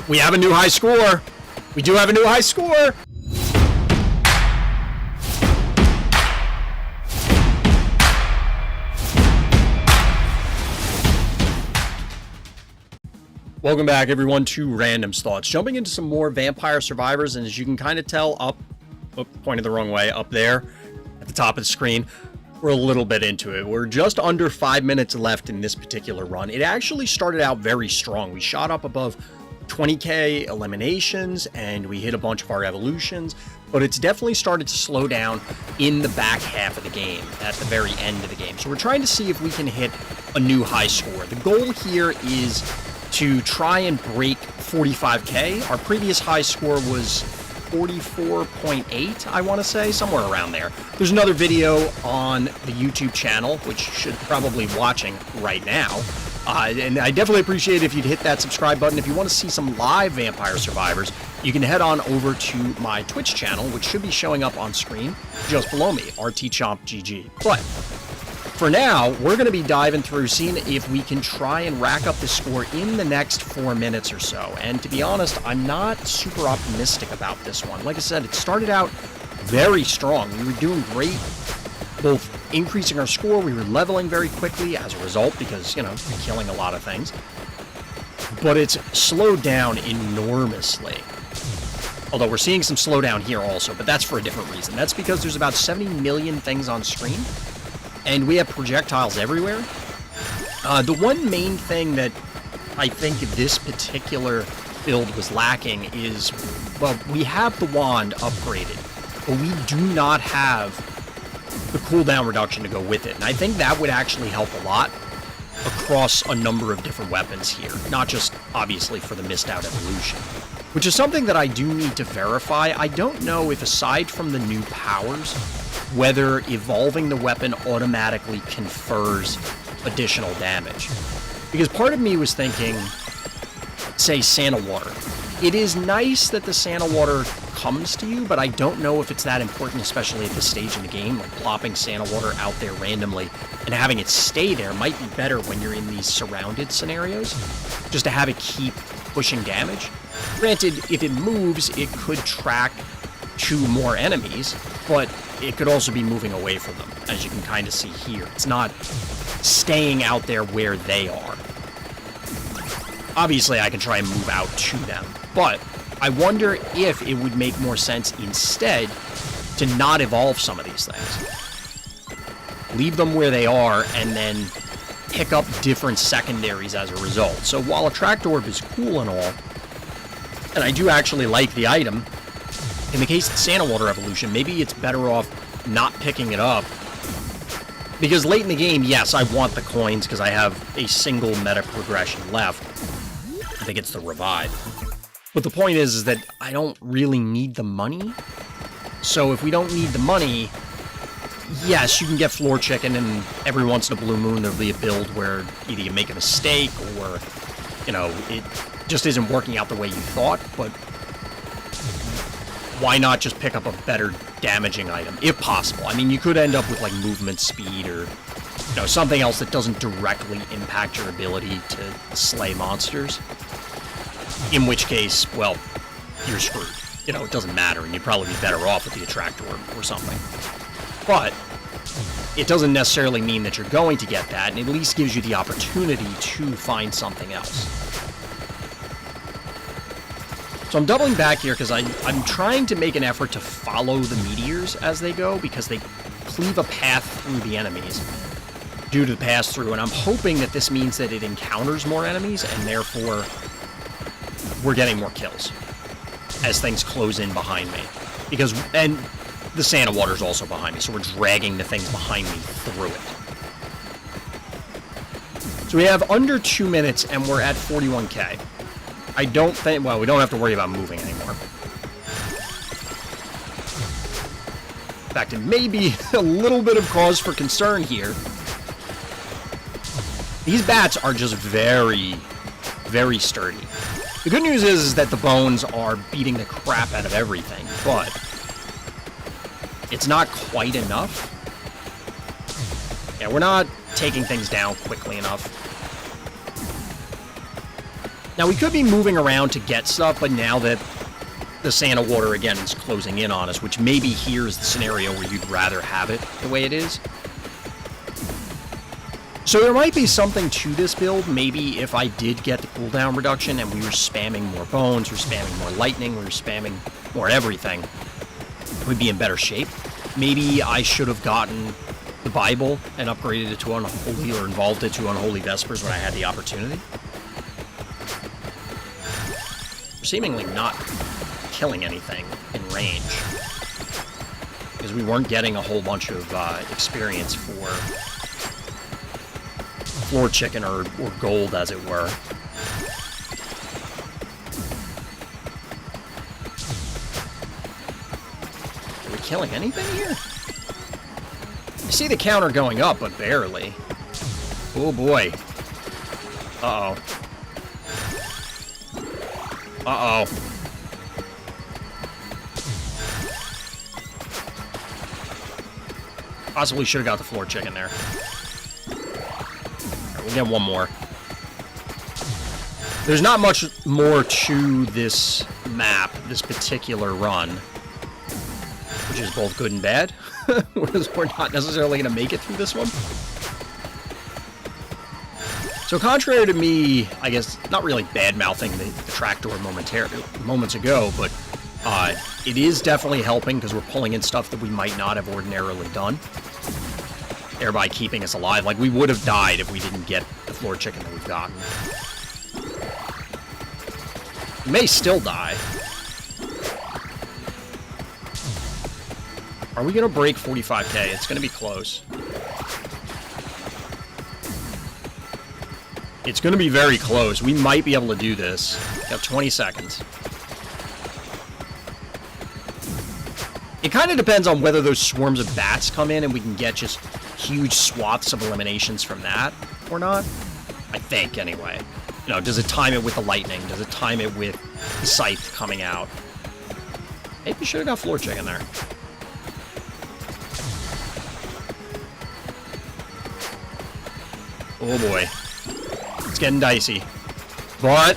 We have a new high score. We do have a new high score. Welcome back, everyone, to Random Thoughts. Jumping into some more Vampire Survivors, and as you can kind of tell pointed the wrong way, up there at the top of the screen, we're a little bit into it. We're just under 5 minutes left in this particular run. It actually started out very strong. We shot up above 20k eliminations, and we hit a bunch of our evolutions, but it's definitely started to slow down in the back half of the game, at the very end of the game. So we're trying to see if we can hit a new high score. The goal here is to try and break 45k. Our previous high score was 44.8, I want to say, somewhere around there. There's another video on the YouTube channel, which should probably be watching right now. And I definitely appreciate it if you'd hit that subscribe button. If you want to see some live Vampire Survivors, you can head on over to my Twitch channel, which should be showing up on screen just below me, RTChompGG. But for now, we're going to be diving through, seeing if we can try and rack up the score in the next 4 minutes or so. And to be honest, I'm not super optimistic about this one. Like I said, it started out very strong. We were doing great, both increasing our score, we were leveling very quickly as a result because, you know, we're killing a lot of things. But it's slowed down enormously. Although we're seeing some slowdown here also, but that's for a different reason. That's because there's about 70 million things on screen, and we have projectiles everywhere. The one main thing that I think this particular build was lacking is, well, we have the wand upgraded, but we do not have the cooldown reduction to go with it. And I think that would actually help a lot across a number of different weapons here, not just obviously for the missed out evolution, which is something that I do need to verify. I don't know if, aside from the new powers, whether evolving the weapon automatically confers additional damage. Because part of me was thinking, say, Santa Water. It is nice that the Santa Water comes to you, but I don't know if it's that important, especially at this stage in the game. Like, plopping Santa Water out there randomly and having it stay there might be better when you're in these surrounded scenarios, just to have it keep pushing damage. Granted, if it moves, it could track to more enemies, but it could also be moving away from them, as you can kind of see here. It's not staying out there where they are. Obviously, I can try and move out to them, but I wonder if it would make more sense instead to not evolve some of these things. Leave them where they are, and then pick up different secondaries as a result. So while a tractor orb is cool and all, and I do actually like the item, in the case of Santa Water evolution, maybe it's better off not picking it up. Because late in the game, yes, I want the coins because I have a single meta progression left. I think it's the revive. But the point is that I don't really need the money. So if we don't need the money, yes, you can get floor chicken, and every once in a blue moon there'll be a build where either you make a mistake or, you know, it just isn't working out the way you thought, but why not just pick up a better damaging item, if possible? I mean, you could end up with, like, movement speed or, you know, something else that doesn't directly impact your ability to slay monsters. In which case, well, you're screwed. You know, it doesn't matter, and you'd probably be better off with the attractor or something. But it doesn't necessarily mean that you're going to get that, and it at least gives you the opportunity to find something else. So I'm doubling back here because I'm trying to make an effort to follow the meteors as they go, because they cleave a path through the enemies due to the pass-through, and I'm hoping that this means that it encounters more enemies, and therefore we're getting more kills as things close in behind me. And the Santa Water's also behind me, so we're dragging the things behind me through it. So we have under 2 minutes, and we're at 41k. I don't think, well, we don't have to worry about moving anymore. In fact, it may be a little bit of cause for concern here. These bats are just very, very sturdy. The good news is that the bones are beating the crap out of everything, but it's not quite enough. Yeah, we're not taking things down quickly enough. Now, we could be moving around to get stuff, but now that the Santa water, again, is closing in on us, which maybe here's the scenario where you'd rather have it the way it is. So there might be something to this build. Maybe if I did get the cooldown reduction and we were spamming more bones, we were spamming more lightning, we were spamming more everything, we'd be in better shape. Maybe I should have gotten the Bible and upgraded it to Unholy, or involved it to Unholy Vespers when I had the opportunity. We're seemingly not killing anything in range, because we weren't getting a whole bunch of experience for floor chicken or gold, as it were. Are we killing anything here? I see the counter going up, but barely. Oh boy. Uh-oh. Uh-oh. Possibly should have got the floor chicken there. Alright, we'll get one more. There's not much more to this map, this particular run, which is both good and bad. We're not necessarily going to make it through this one. So contrary to me, I guess, not really bad-mouthing the tractor moments ago, but it is definitely helping because we're pulling in stuff that we might not have ordinarily done, thereby keeping us alive. Like, we would have died if we didn't get the floor chicken that we've gotten. We may still die. Are we going to break 45k? It's going to be close. It's going to be very close. We might be able to do this. We have 20 seconds. It kind of depends on whether those swarms of bats come in and we can get just huge swaths of eliminations from that or not. I think, anyway. You know, does it time it with the lightning? Does it time it with the scythe coming out? Maybe we should have got floor chicken there. Oh boy. It's getting dicey. But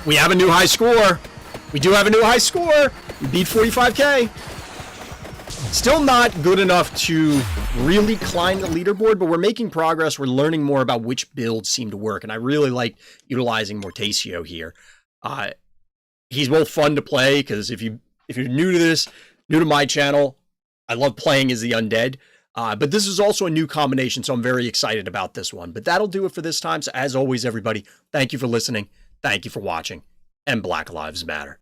we have a new high score. We do have a new high score. We beat 45k. Still not good enough to really climb the leaderboard, but we're making progress. We're learning more about which builds seem to work, and I really like utilizing Mortaccio here. He's both fun to play, because if you're new to this, new to my channel, I love playing as the undead. But this is also a new combination, so I'm very excited about this one. But that'll do it for this time. So as always, everybody, thank you for listening. Thank you for watching. And Black Lives Matter.